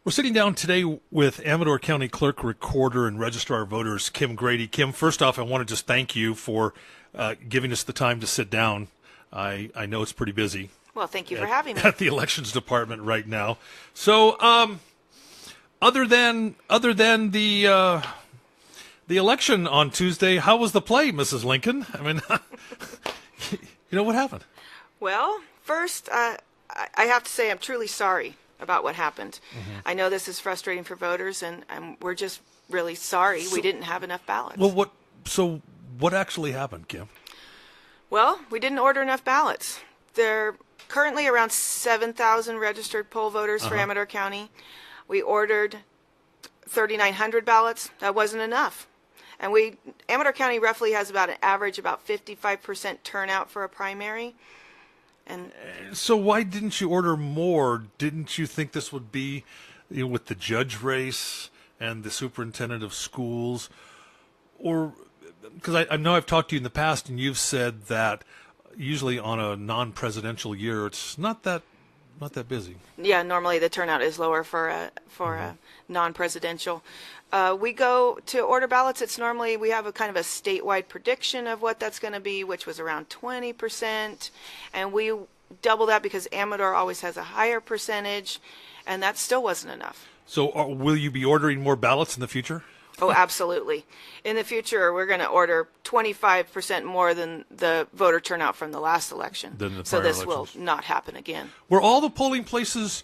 We're sitting down today with Amador County Clerk, Recorder, and Registrar of Voters, Kim Grady. Kim, first off, I want to just thank you for giving us the time to sit down. I know it's pretty busy. Well, thank you for having me. At the Elections Department right now. So, other than the election on Tuesday, how was the play, Mrs. Lincoln? I mean, what happened? Well, first, I have to say I'm truly sorry about what happened. Mm-hmm. I know this is frustrating for voters, and we're just really sorry we didn't have enough ballots. Well, what actually happened, Kim? Well, we didn't order enough ballots. There are currently around 7,000 registered poll voters for Amador County. We ordered 3,900 ballots. That wasn't enough. And Amador County roughly has about an average about 55% turnout for a primary. And so why didn't you order more? Didn't you think this would be, with the judge race and the superintendent of schools? Or, because I know I've talked to you in the past and you've said that usually on a non-presidential year, it's not that busy. Yeah, normally the turnout is lower for a non-presidential. We go to order ballots. It's normally, we have a kind of a statewide prediction of what that's going to be, which was around 20%. And we double that because Amador always has a higher percentage, and that still wasn't enough. So will you be ordering more ballots in the future? Oh, absolutely. In the future, we're going to order 25% more than the voter turnout from the last election. So this elections will not happen again. Were all the polling places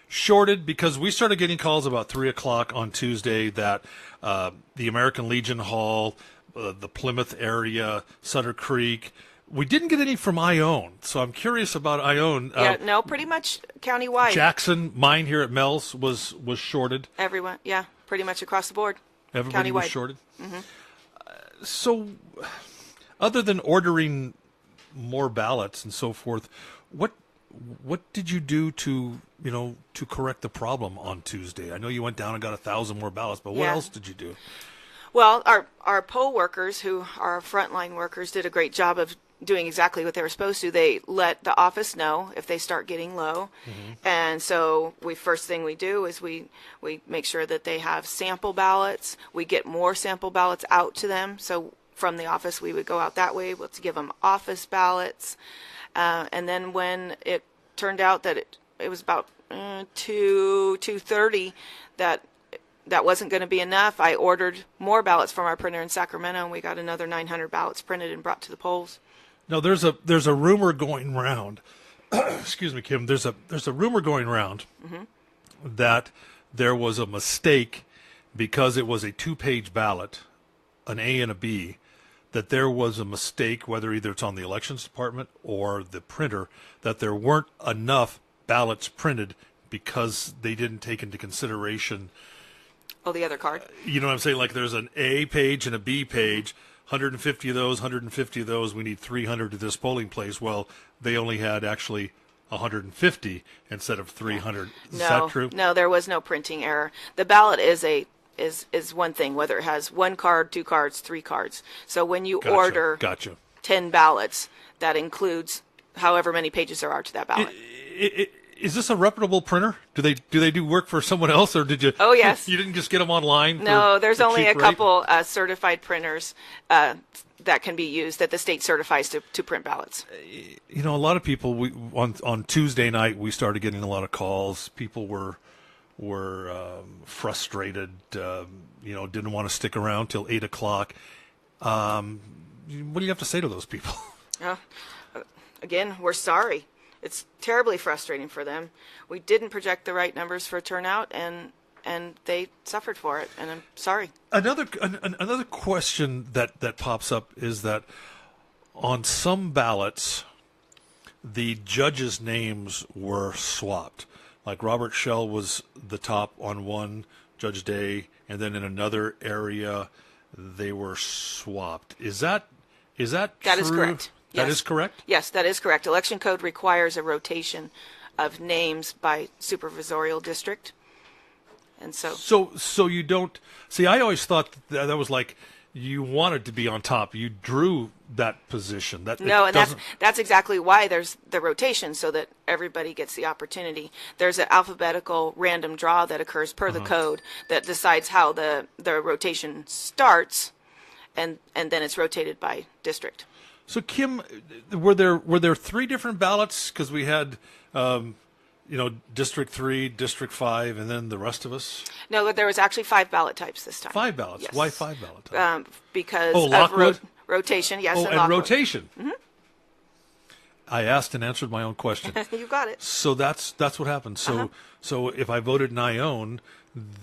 shorted? Because we started getting calls about 3 o'clock on Tuesday that the American Legion Hall, the Plymouth area, Sutter Creek, we didn't get any from Ione. So I'm curious about Ione. No, pretty much countywide. Jackson, mine here at Mel's was shorted. Everyone, yeah, pretty much across the board. Everybody was shorted. Mm-hmm. So, other than ordering more ballots and so forth, what did you do to correct the problem on Tuesday? I know you went down and got 1,000 more ballots, but what else did you do? Well, our poll workers, who are frontline workers, did a great job of doing exactly what they were supposed to. They let the office know if they start getting low. And so first thing we do is we make sure that they have sample ballots. We get more sample ballots out to them. So from the office, we would go out that way to give them office ballots. And then when it turned out that it was about 2:30 that wasn't going to be enough, I ordered more ballots from our printer in Sacramento, and we got another 900 ballots printed and brought to the polls. Now, there's a rumor going around. Excuse me, Kim. There's a rumor going around that there was a mistake because it was a 2-page ballot, an A and a B, that there was a mistake, whether either it's on the elections department or the printer, that there weren't enough ballots printed because they didn't take into consideration. Oh, the other card. You know what I'm saying? Like there's an A page and a B page. 150 of those, 150 of those, we need 300 to this polling place. Well, they only had actually 150 instead of 300. Is that true? No, there was no printing error. The ballot is one thing, whether it has 1 card, 2 cards, 3 cards. So when you order 10 ballots, that includes however many pages there are to that ballot. Is this a reputable printer? Do they do work for someone else, or did you? Oh, yes. You didn't just get them online? No, there's only a couple certified printers that can be used that the state certifies to print ballots. A lot of people. On Tuesday night we started getting a lot of calls. People were frustrated. Didn't want to stick around till 8 o'clock. What do you have to say to those people? Again, we're sorry. It's terribly frustrating for them. We didn't project the right numbers for turnout, and they suffered for it, and I'm sorry. Another question that pops up is that on some ballots, the judges' names were swapped. Like Robert Schell was the top on one, Judge Day, and then in another area, they were swapped. Is that true? That is correct. That is correct? Yes, that is correct. Election code requires a rotation of names by supervisorial district. And so you don't see. I always thought that was like you wanted to be on top. You drew that position. That No, it and doesn't- that's exactly why there's the rotation, so that everybody gets the opportunity. There's an alphabetical random draw that occurs per the code that decides how the rotation starts, and then it's rotated by district. So Kim, were there 3 different ballots? Because we had, District 3, District 5, and then the rest of us. No, but there was actually 5 ballot types this time. 5 ballots. Yes. Why 5 ballot types? Because Oh, of Lockwood? rotation. Yes, Oh, and Lockwood. rotation. I asked and answered my own question. You got it. So that's what happened. So if I voted Nyon,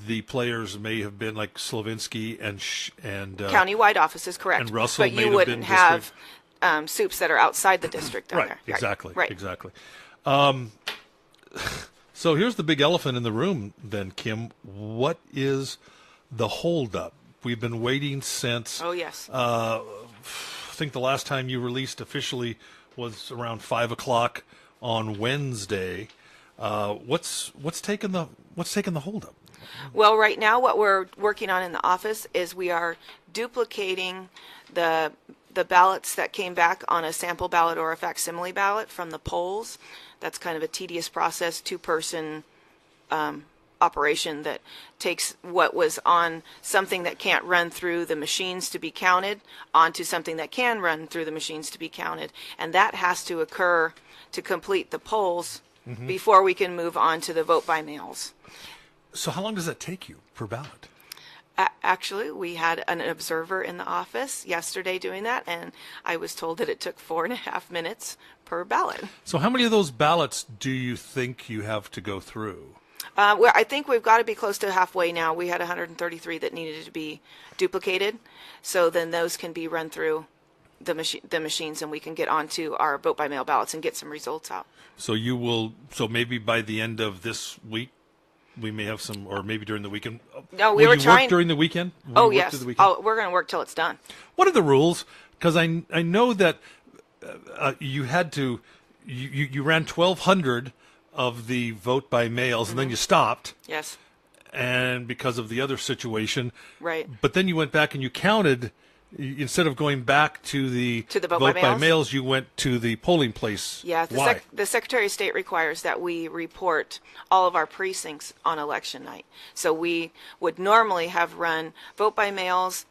the players may have been like Slavinsky and Countywide offices, correct. and Russell but may you have wouldn't been have soups that are outside the district down right, there. exactly, Right. exactly. So here's the big elephant in the room then, Kim. What is the holdup? We've been waiting since, Oh, yes. I think the last time you released officially was around 5 o'clock on Wednesday. What's taken the holdup? Well, right now what we're working on in the office is we are duplicating the ballots that came back on a sample ballot or a facsimile ballot from the polls. That's kind of a tedious process, 2-person operation that takes what was on something that can't run through the machines to be counted onto something that can run through the machines to be counted. And that has to occur to complete the polls before we can move on to the vote by mails. So how long does that take you per ballot? Actually, we had an observer in the office yesterday doing that, and I was told that it took 4.5 minutes per ballot. So how many of those ballots do you think you have to go through? I think we've got to be close to halfway now. We had 133 that needed to be duplicated, so then those can be run through the machines, and we can get onto our vote by mail ballots and get some results out. So you will. So maybe by the end of this week, we may have some, or maybe during the weekend. No, Will we were you trying work during the weekend. Will Oh, you work yes. through the weekend? We're going to work till it's done. What are the rules? Because I know that you had to you ran 1,200 of the vote by mails, and then you stopped. Yes. And because of the other situation, Right. But then you went back and you counted. Instead of going back to the vote by mails? mails, you went to the polling place. Yeah, Why? the Secretary of State requires that we report all of our precincts on election night. So we would normally have run vote by mails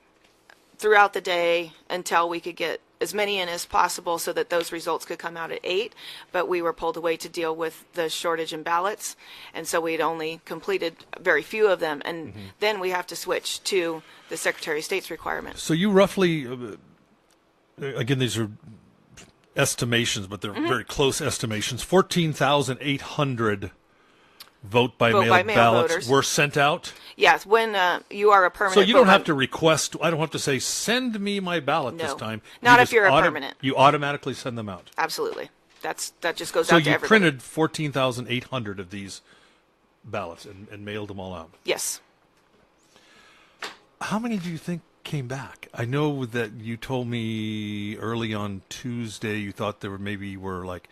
throughout the day until we could get as many in as possible so that those results could come out at 8, but we were pulled away to deal with the shortage in ballots, and so we'd only completed very few of them, and then we have to switch to the Secretary of State's requirement. So you roughly, again, these are estimations, but they're very close estimations. 14,800 vote by mail ballots voters were sent out. Yes, when you are a permanent So you don't vote have by- to request. I don't have to say send me my ballot this No. time. Not You if just you're a permanent. You automatically send them out. Absolutely. That just goes So out to you everybody. printed 14,800 of these ballots and mailed them all out. Yes. How many do you think came back? I know that you told me early on Tuesday you thought there were like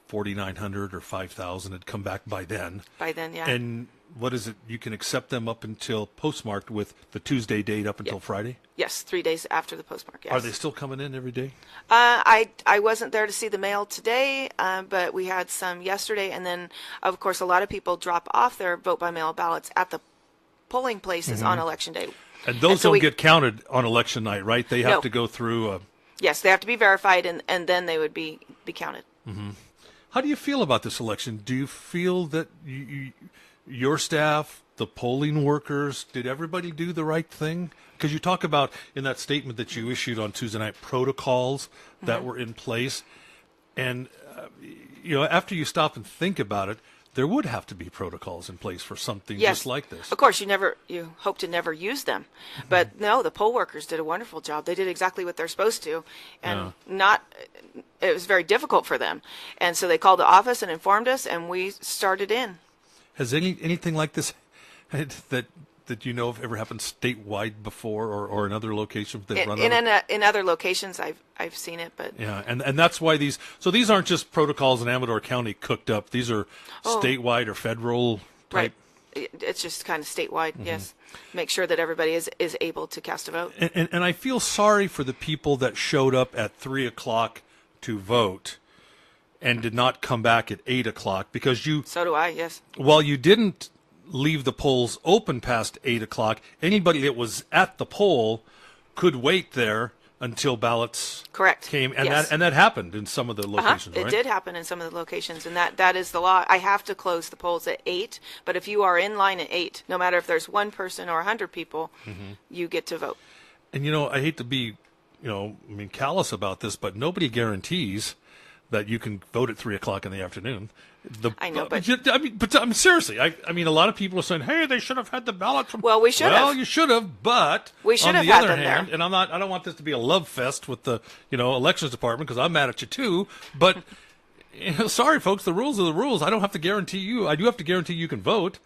4,900 or 5,000 had come back by then. By then, yeah. And what is it? You can accept them up until postmarked with the Tuesday date up until Friday? Yes, 3 days after the postmark, yes. Are they still coming in every day? I wasn't there to see the mail today, but we had some yesterday, and then, of course, a lot of people drop off their vote-by-mail ballots at the polling places on Election Day. And those so don't we- get counted on election night, right? They have No. to go through Yes, they have to be verified, and then they would be counted. How do you feel about this election? Do you feel that your staff, the polling workers, did everybody do the right thing? Because you talk about in that statement that you issued on Tuesday night protocols that were in place, and after you stop and think about it, there would have to be protocols in place for something Yes. just like this. Of course, you hope to never use them, but no, the poll workers did a wonderful job. They did exactly what they're supposed to, and it was very difficult for them. And so they called the office and informed us, and we started in. Has anything like this that you know of ever happened statewide before, or in other locations they've run out of? In other locations, I've seen it, but Yeah, and that's why these aren't just protocols in Amador County cooked up. These are statewide or federal type. right. It's just kind of statewide, yes. Make sure that everybody is able to cast a vote. And I feel sorry for the people that showed up at 3 o'clock to vote and did not come back at 8 o'clock because you... So do I, yes. While you didn't leave the polls open past 8 o'clock, anybody that was at the poll could wait there until ballots Correct. came, and Yes. that happened in some of the locations, right? It did happen in some of the locations, and that is the law. I have to close the polls at 8, but if you are in line at 8, no matter if there's one person or 100 people, you get to vote. And I hate to be, callous about this, but nobody guarantees that you can vote at 3 o'clock in the afternoon. I know, but seriously, I mean, a lot of people are saying, "Hey, they should have had the ballot from." Well, we should have. Well, you should have, but we should on have the had other them hand, there. and I don't want this to be a love fest with the elections department because I'm mad at you too. But sorry, folks, the rules are the rules. I don't have to guarantee you. I do have to guarantee you can vote,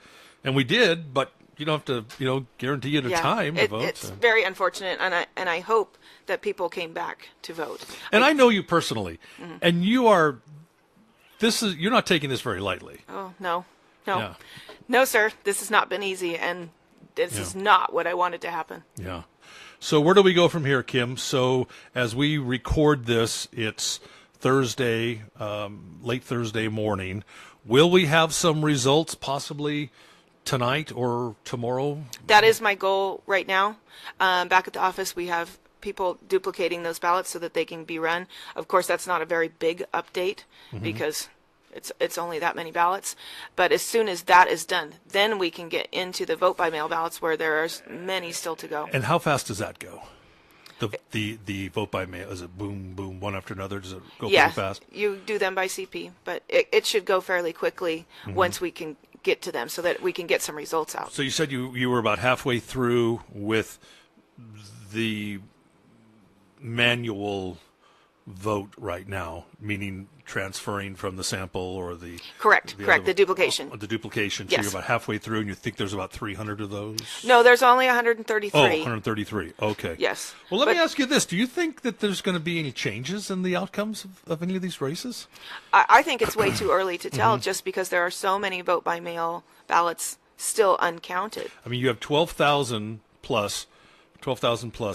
and we did, but you don't have to guarantee you the time to vote. It's very unfortunate, and I hope that people came back to vote. And I know you personally, and you are. You're not taking this very lightly. Oh, no. Yeah. No, sir. This has not been easy, and this is not what I wanted to happen. Yeah. So where do we go from here, Kim? So as we record this, it's Thursday, late Thursday morning. Will we have some results possibly tonight or tomorrow? That is my goal right now. Back at the office, we have people duplicating those ballots so that they can be run. Of course, that's not a very big update because it's only that many ballots. But as soon as that is done, then we can get into the vote by mail ballots where there are many still to go. And how fast does that go? The vote by mail, is it boom, boom, one after another? Does it go pretty fast? You do them by CP, but it should go fairly quickly once we can get to them so that we can get some results out. So you said you were about halfway through with the manual vote right now, meaning transferring from the sample or the correct the duplication. The duplication. So Yes. you're about halfway through, and you think there's about 300 of those? No, there's only 133. Oh, 133. Okay. Yes. Well, let me ask you this: do you think that there's going to be any changes in the outcomes of any of these races? I think it's way too early to tell, just because there are so many vote by mail ballots still uncounted. I mean, you have 12,000 plus,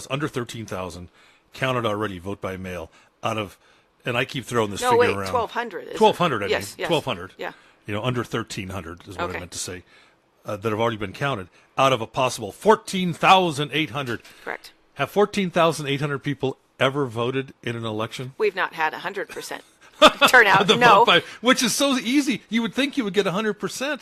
under 13,000 counted already vote by mail out of, and I keep throwing this figure around. 1,200. 1,200, I yes, mean. yes. 1,200. Yeah. Under 1,300 is what Okay. I meant to say, that have already been counted out of a possible 14,800. Correct. Have 14,800 people ever voted in an election? We've not had 100% turnout. The No. vote by, which is so easy. You would think you would get 100%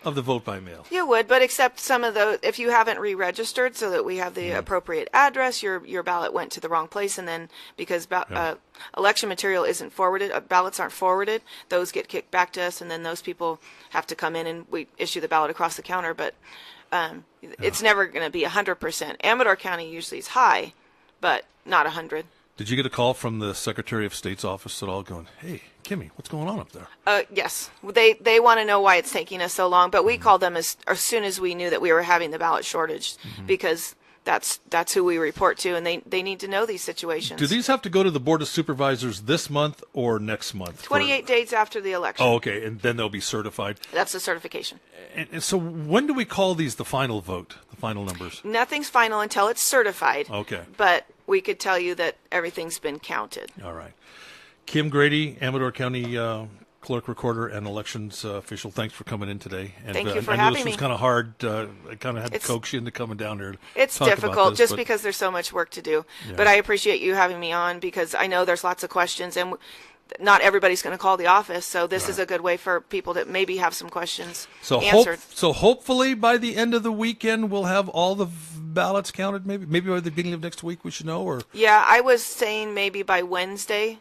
of the vote by mail. You would, but except some of those, if you haven't re-registered so that we have the appropriate address, your ballot went to the wrong place, and then because election material isn't forwarded, ballots aren't forwarded, those get kicked back to us, and then those people have to come in and we issue the ballot across the counter, but it's never going to be 100%. Amador County usually is high, but not 100. Did you get a call from the Secretary of State's office at all going, "Hey, Kimmy, what's going on up there?" Yes. They want to know why it's taking us so long, but we called them as soon as we knew that we were having the ballot shortage, because that's who we report to, and they need to know these situations. Do these have to go to the Board of Supervisors this month or next month? 28 days after the election. Oh, okay, and then they'll be certified. That's the certification. And so when do we call these the final vote, the final numbers? Nothing's final until it's certified. Okay. But we could tell you that everything's been counted. All right. Kim Grady, Amador County Clerk, Recorder, and Elections Official, thanks for coming in today. And, Thank you for I knew having this was me. kind of hard. I kind of had to coax you into coming down here. It's talk about difficult this, just but because there's so much work to do. Yeah. But I appreciate you having me on, because I know there's lots of questions, and not everybody's going to call the office. So this is a good way for people to maybe have some questions answered. So hopefully by the end of the weekend we'll have all the ballots counted. Maybe by the beginning of next week we should know. Or Yeah, I was saying maybe by Wednesday,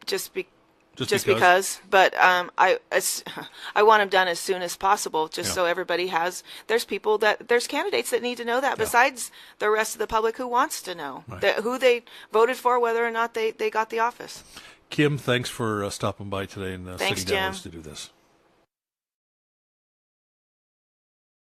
just because. But I want them done as soon as possible, so everybody has. There's candidates that need to know that, besides the rest of the public who wants to know who they voted for, whether or not they got the office. Kim, thanks for stopping by today and Thanks, sitting down with Jim. us to do this.